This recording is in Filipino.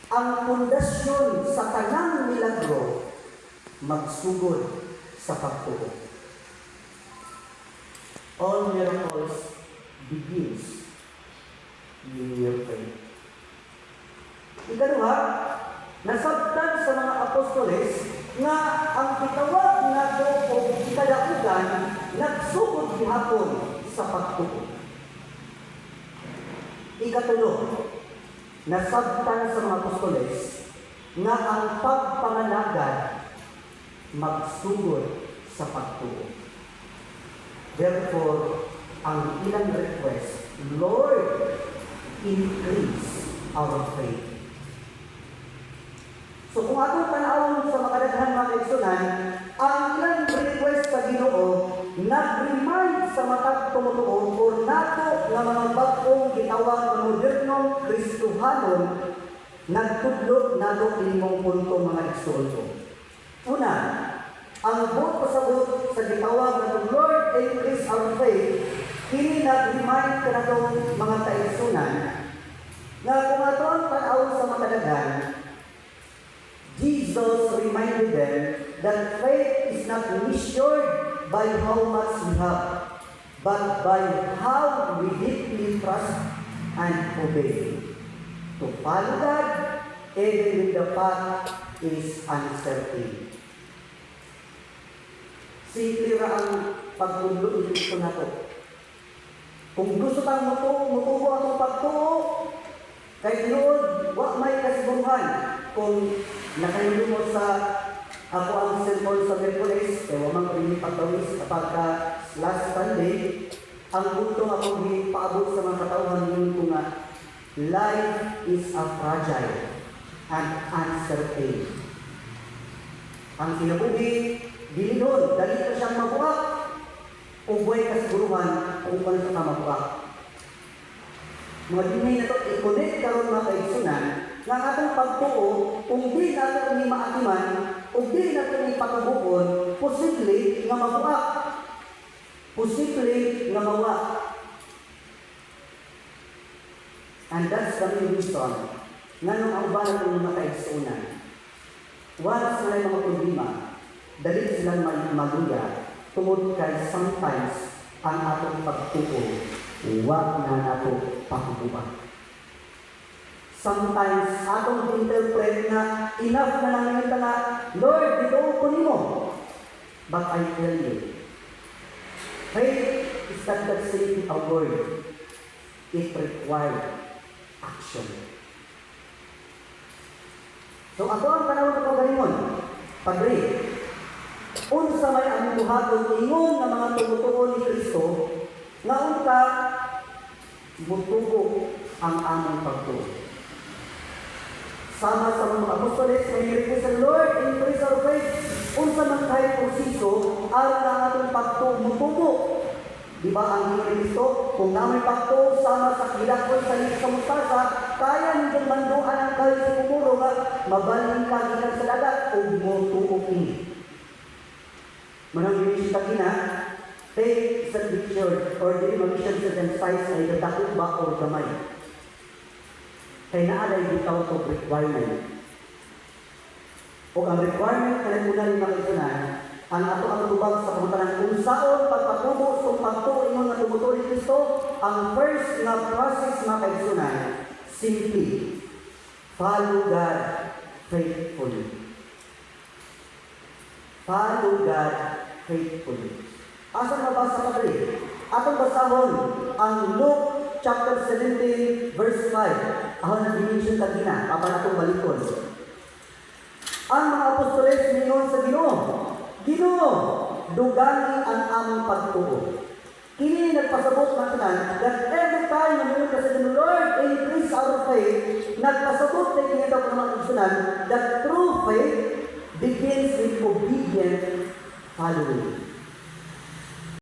ang pundasyon sa tanang milagro magsugod sa pagtuo. All miracles begins in your faith. Ikaduha, nasabtan sa mga apostoles nga ang gitawag nato o ikadakugan nagsugod gihapon sa pagtuo. Ikatulo, nasabtan sa mga apostoles nga ang pagpangalagad magsugod sa pagtuo. Therefore, ang ilang request, Lord, increase our faith. So kung atong tanawon sa makadaghan mga kaigsunan, ang ilang request sa Ginoo nag-remind sa matag tumutuon o nato nga mga bagong gitawag ng modernong Kristohanon nagtudlo nato limong punto mga igsuon. Una, ang buot pasabot sa gitawag ng Lord increase our faith, kini nag-remind ka natong mga kaigsunan na kung atong tanawon sa makadaghan, Jesus reminded them that faith is not measured by how much we have, but by how we deeply trust and obey. To follow God, even when the path is uncertain. Simple ra ang pagtudlo ito na to. Kung gusto kang mutubo atong pagtuo, kay tinuod, wa may kasiguruhan. Kung nakahindo mo sa ako ang cellphone sa Merkulis, kaya wamang rin pagkawis kapag last Sunday, ang punto akong paabot sa mga katauhan yun ko nga, life is a fragile and uncertain. Ang kinabuhi, bilidon, dali ka siyang mabuak, o buhay kasiguruhan kung paano ka mabuak. Mga dinay na ito, i-connect karon mga kaigsunan, nga atong pagtuo, kung di natin ni maatiman, kung di natin ni pagkabuon, posible nga mabuak. Posible nga mabuak. And that's the main reason nga nung ang uban natin mga kaigsunan. Once sila mga kundima, dali silang maluya, tungod kay sometimes ang atong pagtuo, huwag na nato pagbubuan. Sometimes, atong interpret na enough na lang yung na, Lord, dito ko nimo. But I tell you, faith is not just saying a word. It requires action. So, ato ang panahon na pagalingon. Padre, unsa may ang buhaton ingon ng mga tumutuo ni Kristo, nga unta, mutubo ang among pagtuo. Sama sa mga apostoles, may request sa Lord, increase our faith. Unsa man tayo proseso, aron ang atong pagtumutubo. Di ba ang Kristo, kung na may pagtuo sama sa kilakon sa liit sa mustasa, kaya nitong manduan ang kalit sa kumuro nga, mabaling ka gikan sa dagat o mutuo kini. Manang binisip ka gina, faith is a picture or the mission sa size ay dadakot ba o gamay. Kaya naalay bitaw ito requirement. O ang requirement kaya muna rin makikunan, ang ato ang lubag sa pagmutanan kung saan pagpatubo sa pagtuo ingon na tumutuo ni Kristo, ang first na process na kaisunan, simply, follow God faithfully. Follow God faithfully. Asa mabasa pa rin? Atong basahon ang Luke chapter 17 verse 5. Ako nag-dimension kagina, apan atong balikon. Ang mga apostoles mingon sa Ginoo, Ginoo, dugani ang among pagtuo. Kini nagpasabot natin that every time na mingon ka sa Ginoo, Lord, increase our faith, nagpasabot na kinitaw ko naman igsunan that true faith begins with obedient following.